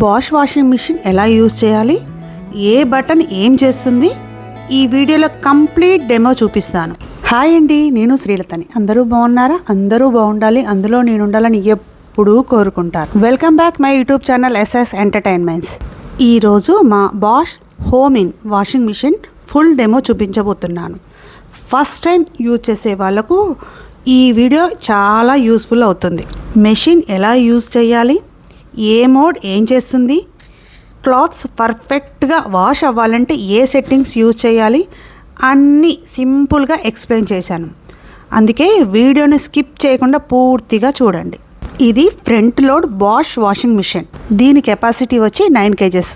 Bosch washing machine ఎలా use చేయాలి, ఏ button ఏం చేస్తుంది, ఈ వీడియోలో కంప్లీట్ డెమో చూపిస్తాను. హాయ్ అండి, నేను శ్రీలతని. అందరూ బాగున్నారా? అందరూ బాగుండాలి, అందులో నేను ఉండాలని ఎప్పుడూ కోరుకుంటారు. Welcome back my YouTube channel SS entertainments. ఈరోజు మా Bosch home in washing machine full demo చూపించబోతున్నాను. ఫస్ట్ టైం యూజ్ చేసే వాళ్ళకు ఈ వీడియో చాలా యూస్ఫుల్ అవుతుంది. మెషిన్ ఎలా యూజ్ చేయాలి, ఏ మోడ్ ఏం చేస్తుంది, క్లాత్స్ పర్ఫెక్ట్గా వాష్ అవ్వాలంటే ఏ సెట్టింగ్స్ యూజ్ చేయాలి అన్నీ సింపుల్గా ఎక్స్ప్లెయిన్ చేశాను. అందుకే వీడియోని స్కిప్ చేయకుండా పూర్తిగా చూడండి. ఇది front load Bosch washing machine. దీని కెపాసిటీ వచ్చి 9 kgs.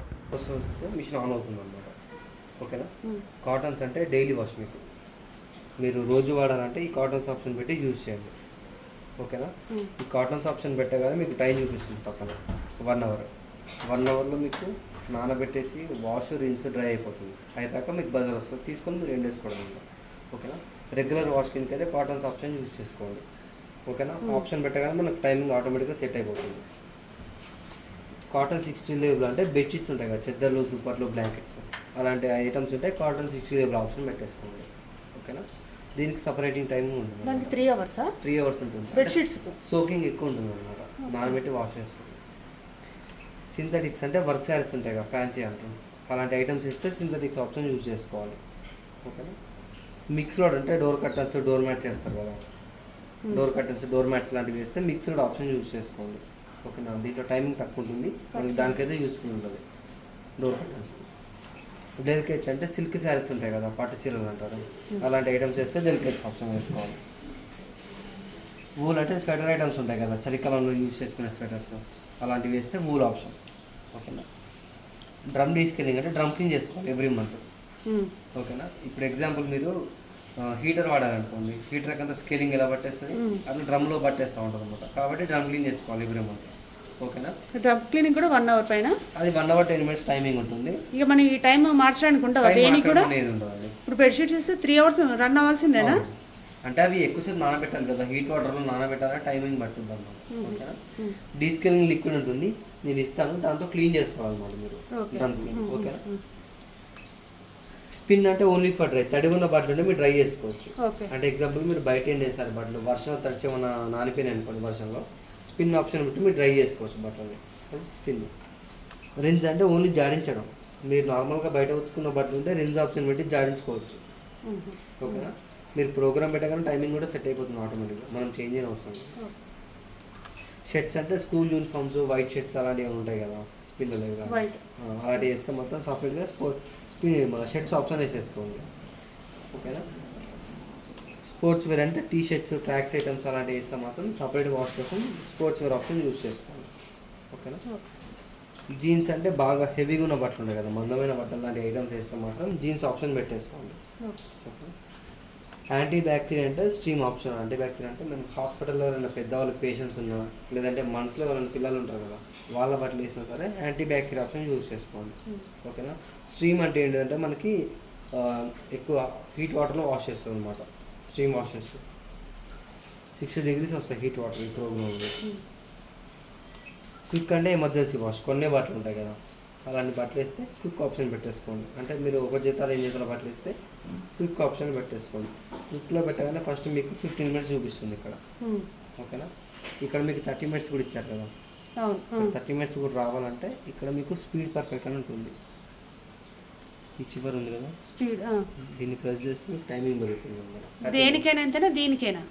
మిషన్ ఆన్ అవుతుంది అన్నమాట. ఓకేనా. కాటన్స్ అంటే డైలీ వాష్ మీరు రోజు వాడాలంటే ఈ కాటన్స్ ఆప్షన్ పెట్టి యూజ్ చేయండి. ఓకేనా. ఈ కాటన్స్ ఆప్షన్ పెట్టగానే మీకు టైం చూపిస్తుంది పక్కన 1 hour. 1 hourలో మీకు నానబెట్టేసి వాష్ రిన్స్ డ్రై అయిపోతుంది. అయిపోయాక మీకు బజర్ వస్తుంది, తీసుకొని మీరు ఎండేసుకోవడం అనమాట. ఓకేనా. రెగ్యులర్ వాష్ కిందకి అయితే కాటన్స్ ఆప్షన్ యూజ్ చేసుకోండి. ఓకేనా. ఆప్షన్ పెట్టగానే మనకు టైమింగ్ ఆటోమేటిక్గా సెట్ అయిపోతుంది. కాటన్ 60 లేబుల్ అంటే బెడ్షీట్స్ ఉంటాయి కదా, చెద్దర్లు, దుప్పట్లు, బ్లాంకెట్స్, అలాంటి ఐటమ్స్ ఉంటాయి. కాటన్ 60 లేబుల్ ఆప్షన్ పెట్టేసుకోండి. ఓకేనా. దీనికి సపరేటింగ్ టైం ఉంటుంది. 3 hours 3 hours ఉంటుంది. బెడ్షీట్స్ సోకింగ్ ఎక్కువ ఉంటుంది అనమాట, నానబెట్టి వాష్ చేస్తుంది. సింథటిక్స్ అంటే వర్క్ శారీస్ ఉంటాయి కదా, ఫ్యాన్సీ అంటాం, అలాంటి ఐటమ్స్ ఇస్తే సింథటిక్స్ ఆప్షన్ యూజ్ చేసుకోవాలి. ఓకేనా. మిక్స్డ్ అంటే డోర్ కర్టన్స్, డోర్ మ్యాట్స్ చేస్తారు కదా, డోర్ కర్టన్స్, డోర్ మ్యాట్స్ లాంటివి వేస్తే మిక్స్డ్ ఆప్షన్ యూజ్ చేసుకోండి. ఓకేనా. దీంట్లో టైమింగ్ తక్కువ ఉంటుంది, మనకి దానికైతే యూస్ఫుల్ ఉంటుంది. Door curtains. డెలికేట్స్ అంటే సిల్క్ శారీస్ ఉంటాయి కదా, పట్టు చీరలు అంటారు, అలాంటి ఐటమ్స్ వేస్తే డెలికేట్స్ ఆప్షన్ వేసుకోవాలి. వూల్ అంటే స్వెటర్ ఐటమ్స్ ఉంటాయి కదా, చలికాలంలో యూజ్ చేసుకునే స్వెటర్స్, అలాంటివి వేస్తే వూల్ ఆప్షన్. ఓకేనా. డ్రమ్ డీస్కెలింగ్ అంటే డ్రమ్ క్లీన్ చేసుకోవాలి ఎవ్రీ మంత్. ఓకేనా. ఇప్పుడు ఎగ్జాంపుల్ మీరు హీటర్ వాడాలనుకోండి, హీటర్ కంటే స్కేలింగ్ ఎలా పట్టేస్తుంది, అట్లా డ్రమ్లో పట్టేస్తూ ఉంటుంది అనమాట. కాబట్టి డ్రమ్ క్లీన్ చేసుకోవాలి ఎవ్రీ మంత్. ఓకేనా. డ్రమ్ క్లీనింగ్ కూడా 1 hour పైన, అది 1 hour 10 minutes టైమింగ్ ఉంటుంది. ఇక మన ఈ టైం మార్చడానికి ఉంటుందా? దేనికి కూడా ఉండదు. ఇప్పుడు బెడ్షీట్ చేస్తే 3 hours రన్ అవ్వాల్సిందేనా? అంటే అవి ఎక్కువసేపు నానబెట్టాలి కదా, హీట్ వాటర్లో నానబెట్టాలని టైమింగ్ పడుతుంది అన్నమాట. ఓకేనా. డీస్కెలింగ్ లిక్విడ్ ఉంటుంది, నేను ఇస్తాను, దాంతో క్లీన్ చేసుకోవాలన్నమాట మీరు డ్రమ్ క్లీన్. ఓకేనా. స్పిన్ అంటే ఓన్లీ ఫర్ డ్రై, తడి ఉన్న బట్టలు ఉంటే మీరు డ్రై చేసుకోవచ్చు. అంటే ఎగ్జాంపుల్ మీరు బయట ఎండేసారు బట్టలు, వర్షం తడిచి ఏమైనా నానిపోయినాయి అనుకోండి వర్షంలో, స్పిన్ ఆప్షన్ పెట్టి మీరు డ్రై చేసుకోవచ్చు బట్టలు. స్పిన్. రిన్స్ అంటే ఓన్లీ జాడించడం, మీరు నార్మల్గా బయట ఉతుకున్న బట్టలు ఉంటే రిన్స్ ఆప్షన్ పెట్టి జాడించుకోవచ్చు. ఓకేనా. మీరు ప్రోగ్రామ్ పెట్టగానే టైమింగ్ కూడా సెట్ అయిపోతుంది ఆటోమేటిక్గా, మనం చేంజ్ అయిన అవసరం. షర్ట్స్ అంటే స్కూల్ యూనిఫామ్స్, వైట్ షర్ట్స్ అలాంటివి ఉంటాయి కదా, స్పిన్ లేవు కదా, అలాంటివి వేస్తే మొత్తం సపరేట్గా స్పిన్ మన షర్ట్స్ ఆప్షన్ వేసేసుకోండి. ఓకేనా. స్పోర్ట్స్ వేర్ అంటే టీ షర్ట్స్, ట్రాక్స్ ఐటమ్స్ అలాంటివి వేస్తే మాత్రం సపరేట్ వాష్ కోసం స్పోర్ట్స్ వేర్ ఆప్షన్ యూజ్ చేసుకోండి. ఓకేనా. జీన్స్ అంటే బాగా హెవీగా ఉన్న బట్టలు ఉంటాయి కదా, మందమైన బట్టలు లాంటి ఐటమ్స్ వేస్తే మాత్రం జీన్స్ ఆప్షన్ పెట్టేసుకోండి. ఓకే. యాంటీ బ్యాక్టీరియా అంటే స్టీమ్ ఆప్షన్. యాంటీ బ్యాక్టీరియా అంటే మేము హాస్పిటల్లో ఎవరైనా పెద్దవాళ్ళు పేషెంట్స్ ఉన్నా, లేదంటే మనసులో ఎవరైనా పిల్లలు ఉంటారు కదా, వాళ్ళ బట్టలు వేసినా సరే యాంటీ బ్యాక్టీరియా ఆప్షన్ యూజ్ చేసుకోండి. ఓకేనా. స్ట్రీమ్ అంటే ఏంటంటే మనకి ఎక్కువ హీట్ వాటర్లో వాష్ చేస్తుంది అనమాట. స్ట్రీమ్ వాషెస్ 60 degrees వస్తాయి హీట్ వాటర్ ఈ ప్రోగ్రామ్లో. క్విక్ అంటే ఎమర్జెన్సీ వాష్, కొన్ని బట్టలు ఉంటాయి కదా, అలాంటి బట్టలు వేస్తే క్విక్ ఆప్షన్ పెట్టేసుకోండి. అంటే మీరు ఒక జత 2 జతల బట్టలు వేస్తే క్విక్ ఆప్షన్ పెట్టేసుకోండి. క్విక్లో పెట్టగానే ఫస్ట్ మీకు 15 minutes చూపిస్తుంది ఇక్కడ. ఓకేనా. ఇక్కడ మీకు 30 minutes కూడా ఇచ్చారు కదా, 30 minutes కూడా రావాలంటే ఇక్కడ మీకు స్పీడ్ పర్ఫెక్ట్ అని ఉంటుంది, ఈ చివరి ఉంది కదా స్పీడ్, దీన్ని ప్రెస్ చేస్తే టైమింగ్ పెరుగుతుంది అన్నమాట. దేనికైనా అంతేనా? దీనికైనా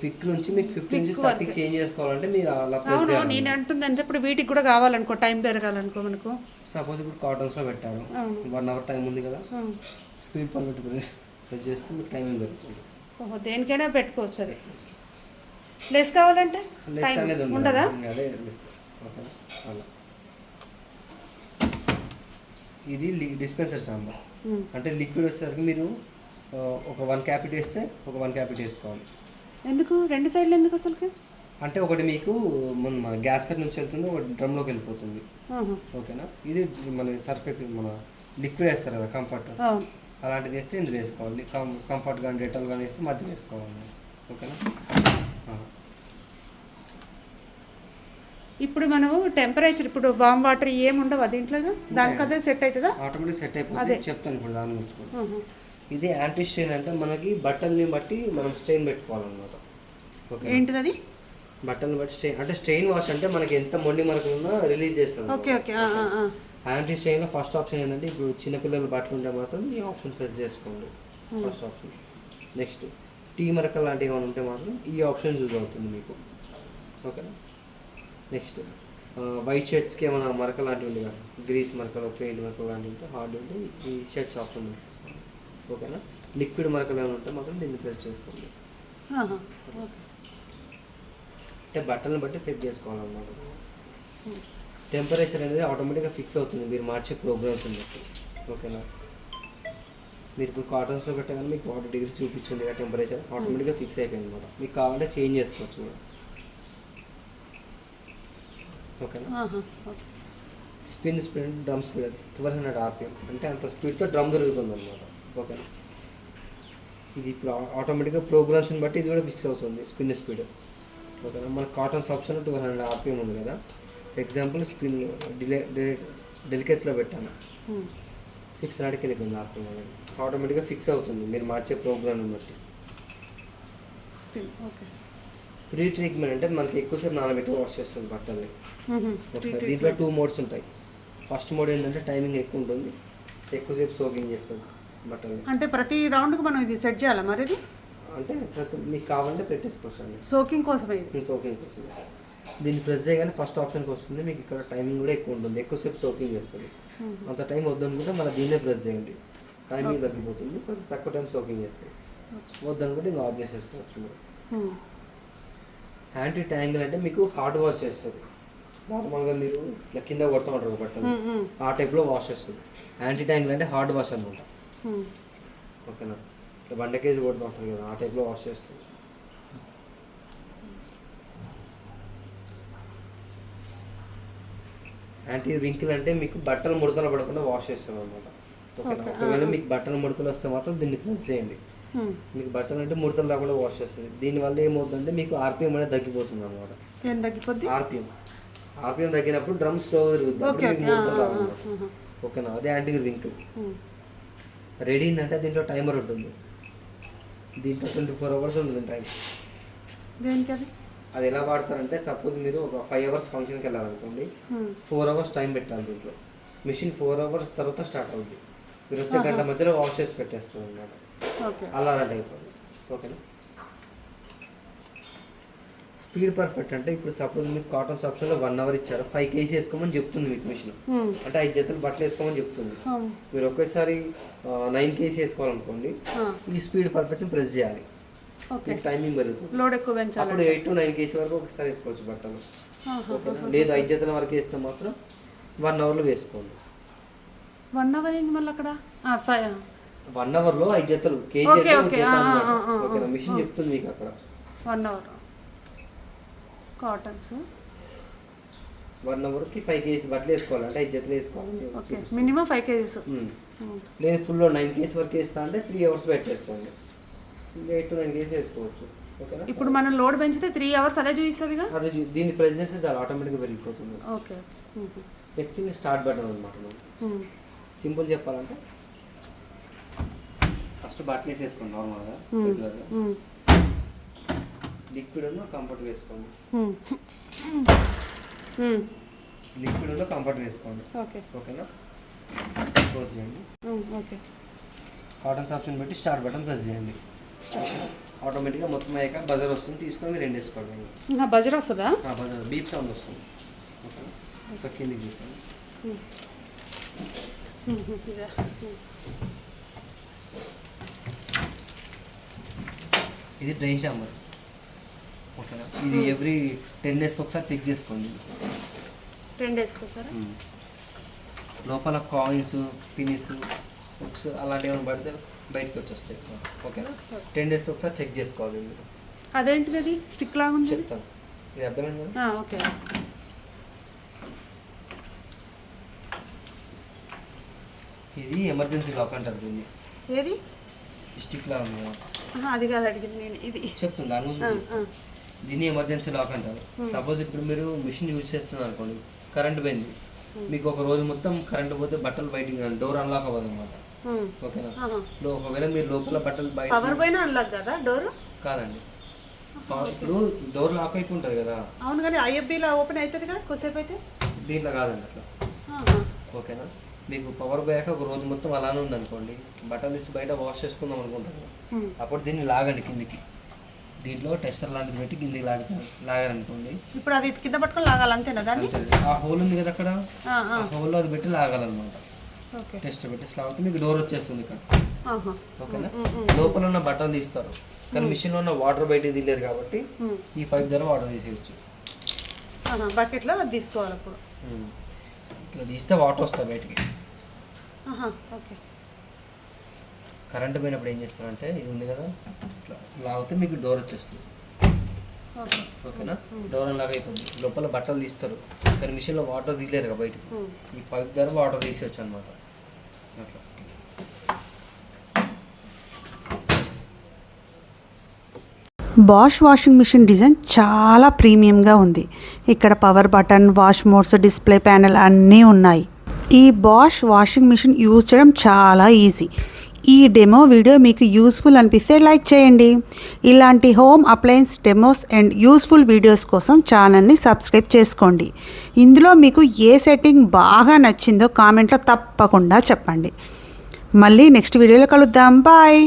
క్విక్ నుంచి మీకు 15 నుంచి 30 చేంజ్ చేసుకోవాలంటే మీరు అలా ప్రెస్ చేయాలి. నేను అంటుంది అంటే ఇప్పుడు వీటికి కూడా కావాలనుకో, టైం పెరగాలనుకో మనకు, సపోజ్ ఇప్పుడు కాటన్స్లో పెట్టారు, 1 hour టైం ఉంది కదా, స్పీడ్ పర్ఫెక్ట్ ప్రెస్ చేస్తే మీకు టైమింగ్ పెరుగుతుంది. దేనికైనా పెట్టుకోవచ్చు. అది లెస్ కావాలంటే లెస్ అనేది ఉండదా? అదే లెస్. ఓకేనా. అలా ఇది డిస్పెన్సర్ సాంబార్ అంటే లిక్విడ్ వచ్చేసరికి మీరు ఒక 1 క్యాపిట్ వేస్తే ఒక 1 క్యాపిట్ వేసుకోవాలి. ఎందుకు 2 సైడ్లు ఎందుకు అసలు? అంటే ఒకటి మీకు మన గ్యాస్ కట్ నుంచి వెళ్తుంది, ఒకటి డ్రమ్లోకి వెళ్ళిపోతుంది. ఓకేనా. ఇది మన సర్ఫెక్ట్ మన లిక్విడ్ వేస్తారు కదా, కంఫర్ట్, అలాంటిది వేస్తే ఇందులో వేసుకోవాలి. కంఫర్ట్ కానీ డెటాల్ కానీ వేస్తే మధ్య వేసుకోవాలి. ఓకేనా. ఇప్పుడు మనం టెంపరేచర్ ఇప్పుడు వామ్ వాటర్ ఏమి ఉండవు దీంట్లో దానికి అదే సెట్ అవుతుందా? ఆటోమేటిక్ సెట్ అయిపోతుంది. చెప్తాను ఇప్పుడు దాని గురించి కూడా. ఇది యాంటీ స్ట్రెయిన్ అంటే మనకి బట్టల్ని బట్టి మనం స్ట్రెయిన్ పెట్టుకోవాలన్నమాట. ఓకే, ఏంటిది అది? బట్టల్ని బట్టి స్ట్రెయిన్ అంటే స్ట్రెయిన్ వాష్ అంటే మనకి ఎంత మొండి మనకు ఉన్నా రిలీజ్ చేస్తుంది. Okay okay. యాంటీ స్ట్రెయిన్లో ఫస్ట్ ఆప్షన్ ఏంటంటే ఇప్పుడు చిన్నపిల్లల బట్టలు ఉంటే మాత్రం ఈ ఆప్షన్ ప్రెస్ చేసుకోండి, ఫస్ట్ ఆప్షన్. నెక్స్ట్ టీ మరకలు లాంటివి ఏమైనా ఉంటే మాత్రం ఈ ఆప్షన్ యూజ్ అవుతుంది మీకు. ఓకేనా. నెక్స్ట్ వైట్ షర్ట్స్కి ఏమైనా మరకలు లాంటివి ఉంది కదా, గ్రీస్ మరకలు, పెయింట్ మరకలు లాంటివి ఉంటే హార్డ్ ఉంటే ఈ షర్ట్స్ ఆప్షన్ ఉంది. ఓకేనా. లిక్విడ్ మరకలు ఏమైనా ఉంటే మాత్రం దీన్ని ప్రెస్ చేసుకోండి. అంటే బట్టలను బట్టి ఫిట్ చేసుకోవాలన్నమాట. టెంపరేచర్ అనేది ఆటోమేటిక్గా ఫిక్స్ అవుతుంది మీరు మార్చే ప్రోగ్రామ్స్ బట్టి. ఓకేనా. మీరు ఇప్పుడు కాటన్స్లో పెట్టగానే మీకు 40 degrees చూపించింది కదా టెంపరేచర్, ఆటోమేటిక్గా ఫిక్స్ అయిపోయింది అనమాట. మీకు కావాలంటే చేంజ్ చేసుకోవచ్చు కూడా. ఓకేనా. స్పిన్ డ్రమ్ స్పీడ్ 1200 RPM అంటే అంత స్పీడ్తో డ్రమ్ తిరుగుతుంది అనమాట. ఓకేనా. ఇది ఇప్పుడు ఆటోమేటిక్గా ప్రోగ్రామ్స్ని బట్టి ఇది కూడా ఫిక్స్ అవుతుంది స్పిన్ స్పీడ్. ఓకేనా. మన కాటన్స్ ఆప్షన్ 1200 RPM ఉంది కదా. ఎగ్జాంపుల్ స్పిన్ డెలికేట్స్లో పెట్టాను, 600కి వెళ్ళిపోయింది RPM అనేది. ఆటోమేటిక్గా ఫిక్స్ అవుతుంది మీరు మార్చే ప్రోగ్రామ్ని బట్టి. ఓకే. ప్రీ ట్రీట్మెంట్ అంటే మనకి ఎక్కువసేపు నానబెట్టి వాష్ చేస్తుంది బట్టల్ని. దీంట్లో 2 మోడ్స్ ఉంటాయి. ఫస్ట్ మోడ్ ఏంటంటే టైమింగ్ ఎక్కువ ఉంటుంది, ఎక్కువసేపు సోకింగ్ చేస్తుంది బట్టల్ని. అంటే ప్రతి రౌండ్కి మనం ఇది సెట్ చేయాలా మరి? ఇది అంటే మీకు కావాలంటే పెట్టేసుకోవచ్చు అండి, సోకింగ్ కోసం. ఇది సోకింగ్ కోసం. దీన్ని ప్రెస్ చేయగానే ఫస్ట్ ఆప్షన్కి వస్తుంది. మీకు ఇక్కడ టైమింగ్ కూడా ఎక్కువ ఉంటుంది, ఎక్కువసేపు సోకింగ్ చేస్తుంది. అంత టైం వద్దనుకుంటే మళ్ళీ దీన్నే ప్రెస్ చేయండి, టైమింగ్ తగ్గిపోతుంది, కొంచెం తక్కువ టైం సోకింగ్ చేస్తుంది. వద్దనుకుంటే ఇంకా ఆఫ్ చేసేసుకోవచ్చు. యాంటీ ట్యాంగిల్ అంటే మీకు హార్డ్ వాష్ చేస్తుంది. నార్మల్గా మీరు ఇట్లా కింద కొడుతూ ఉంటారు బట్టలు, ఆ టైప్లో వాష్ చేస్తుంది. యాంటీ ట్యాంగిల్ అంటే హార్డ్ వాష్ అనమాట. ఓకేనా. ఇట్లా 100 kg కొడుతూ ఉంటారు కదా, ఆ టైప్లో వాష్ చేస్తుంది. యాంటీ రింకిల్ అంటే మీకు బట్టలు ముడతలు పడకుండా వాష్ చేస్తుంది అనమాట. ఓకేనా. ఒకవేళ మీకు బట్టలు ముడతలు వస్తే మాత్రం దీన్ని ప్రెస్ చేయండి, మీకు బట్టలు అంటే ముడతలు రాకుండా వాష్ చేస్తుంది. దీనివల్ల ఏమవుతుందంటే మీకు RPM అనేది తగ్గిపోతుంది అనమాట. ఆర్పిఎం తగ్గినప్పుడు డ్రమ్ స్లోగా తిరుగుతుంది. ఓకేనా. అదే యాంటీ రింకిల్. రెడీ అంటే దీంట్లో టైమర్ ఉంటుంది, దీంట్లో 24 hours ఉంటుంది టైం. అది ఎలా వాడతారంటే సపోజ్ మీరు ఒక 5 hours ఫంక్షన్కి వెళ్ళాలనుకోండి, 4 hours టైం పెట్టాలి దీంట్లో. మిషన్ 4 hours తర్వాత స్టార్ట్ అవుతుంది. మీరు వచ్చే గంట మధ్యలో వాష్ చేసి పెట్టేస్తుంది అన్నమాట. Alarm type. ఓకేనా. స్పీడ్ పర్ఫెక్ట్ అంటే ఇప్పుడు సపోజ్ మీకు కాటన్స్ ఆప్షన్లో 1 hour ఇచ్చారు, 5 kg వేసుకోమని చెప్తుంది మీకు మిషన్. అంటే 5 జతలు బట్టలు వేసుకోమని చెప్తుంది. మీరు ఒకేసారి 9 kg వేసుకోవాలనుకోండి, ఈ స్పీడ్ పర్ఫెక్ట్ని ప్రెస్ చేయాలి, టైమింగ్ పెరుగుతుంది. లోడ్ ఎక్కువ పెంచాలి. అప్పుడు 8 to 9 kg వరకు ఒకసారి వేసుకోవచ్చు బట్టలు. ఓకేనా. లేదు 5 జతల వరకు వేస్తే మాత్రం 1 hourలో వేసుకోండి. 1 hour ఏంటి మళ్ళీ అక్కడ? 1 hourలో 5 జతలు కేజీ. ఓకేనా. మిషన్ చెప్తుంది మీకు అక్కడ 1 hour కాటన్స్ 1 hourకి 5 kg బట్టలు వేసుకోవాలి, అంటే 5 జతలు వేసుకోవాలి. Minimum 5 kg. నేను ఫుల్లో 9 kg వరకు వేస్తా అంటే 3 hours పెట్టేసుకోండి, 8 to 9 kg వేసుకోవచ్చు. ఓకేనా. ఇప్పుడు మనం లోడ్ పెంచితే 3 hours అదే చూపిస్తుంది. అదే దీన్ని ప్రెస్ చేస్తే చాలా ఆటోమేటిక్గా పెరిగిపోతుంది. ఓకే. నెక్స్ట్ స్టార్ట్ బటన్ అనమాట. సింపుల్ చెప్పాలంటే ఫస్ట్ బట్టలు వేసేసుకోండి నార్మల్గా, రెగ్యులర్గా. లిక్విడ్ ఉన్న కంఫర్ట్ వేసుకోండి, లిక్విడ్ ఉన్న కంఫర్ట్ వేసుకోండి. ఓకేనా. క్లోజ్ చేయండి. కాటన్స్ ఆప్షన్ పెట్టి స్టార్ట్ బటన్ ప్రెస్ చేయండి. ఆటోమేటిక్గా మొత్తం అయ్యాక బజర్ వస్తుంది, తీసుకొని మీరు 2 వేసుకోండి. బజర్ వస్తుందా? బజర్ బీప్ సౌండ్ వస్తుంది. ఓకేనా. ఒకసారి కిందికి తీసుకోండి. ఇది డ్రైన్ చాంబర్. ఓకేనా. ఇది ఎవ్రీ 10 daysకి ఒకసారి చెక్ చేసుకోండి. 10 daysకి ఒకసారి. లోపల కాయిన్స్, పిన్స్, బుక్స్ అలాంటివి ఏమైనా పడితే బయటకు వచ్చేస్తాయి. ఓకేనా. 10 daysకి ఒకసారి చెక్ చేసుకోవాలి మీరు. అదేంటిది? అది స్టిక్ లాగా ఉంది. చెప్తాను, ఇది అర్థమైంది కదా. ఓకే. ఇది ఎమర్జెన్సీ లాక్ అంటారు దీన్ని. ఏది? స్టిక్ లా ఉంది. అది కాదు అడిగింది నేను. ఇది చెప్తుంది. దీన్ని ఎమర్జెన్సీ లాక్ అంటారు. సపోజ్ ఇప్పుడు మీరు మిషన్ యూజ్ చేస్తున్నారు అనుకోండి, కరెంట్ పోయింది, మీకు ఒక రోజు మొత్తం కరెంట్ పోతే బట్టలు బయటికి డోర్ అన్లాక్ అవ్వదు అనమాట. ఓకేనా, ఒకవేళ మీరు లోపల బట్టలు బయట అన్లాక్ కదా డోర్ కాదండి, ఇప్పుడు డోర్ లాక్ అయిపోయి ఉంటుంది కదా. అవును, కానీ ఐఎఫ్బీలో ఓపెన్ అవుతుందిగా కొద్దిసేపు అయితే. దీంట్లో కాదండి అట్లా. ఓకేనా, మీకు పవర్ పోయాక ఒక రోజు మొత్తం అలానే ఉందనుకోండి, బట్టలు తీసి బయట వాష్ చేసుకుందాం అనుకుంటారు, అప్పుడు దీన్ని లాగండి కిందికి. దీంట్లో టెస్టర్ లాంటిది పెట్టి కిందికి లాగాలనుకోండి. ఇప్పుడు అది కింద పట్టుకొని లాగాలి అంతేనా దాన్ని? ఆ హోల్ ఉంది కదా అక్కడ, ఆ హోల్లో అది పెట్టి లాగాలన్నమాట. టెస్టర్ పెట్టి లాగితే మీకు డోర్ వచ్చేస్తుంది ఇక్కడ. ఓకేనా, లోపల ఉన్న బట్టలు తీస్తారు, కానీ మిషన్లో ఉన్న వాటర్ బయట తీయలేరు కాబట్టి ఈ పైప్ ద్వారా వాటర్ తీసేయచ్చు. బకెట్లో తీసుకోవాలి. అప్పుడు ఇట్లా తీస్తే వాటర్ వస్తాయి బయటికి. ఓకే, కరెంట్ పోయినప్పుడు ఏం చేస్తారంటే ఇది ఉంది కదా, ఇట్లా లాగితే మీకు డోర్ వచ్చేస్తుంది. ఓకేనా, డోర్ లాగా అయిపోతుంది. లోపల బట్టలు తీస్తారు, కానీ మిషన్లో వాటర్ తీయలేరు కదా బయటికి, ఈ పైప్ ద్వారా వాటర్ తీసేయచ్చు అనమాట. అట్లా బాష్ వాషింగ్ మిషన్ డిజైన్ చాలా ప్రీమియంగా ఉంది. ఇక్కడ power button, wash modes, display panel అన్నీ ఉన్నాయి. ఈ బాష్ వాషింగ్ మిషన్ యూజ్ చేయడం చాలా ఈజీ. ఈ డెమో వీడియో మీకు యూస్ఫుల్ అనిపిస్తే లైక్ చేయండి. ఇలాంటి home appliance demos and useful videos కోసం ఛానల్ని సబ్స్క్రైబ్ చేసుకోండి. ఇందులో మీకు ఏ సెట్టింగ్ బాగా నచ్చిందో కామెంట్లో తప్పకుండా చెప్పండి. మళ్ళీ నెక్స్ట్ వీడియోలో కలుద్దాం. బాయ్.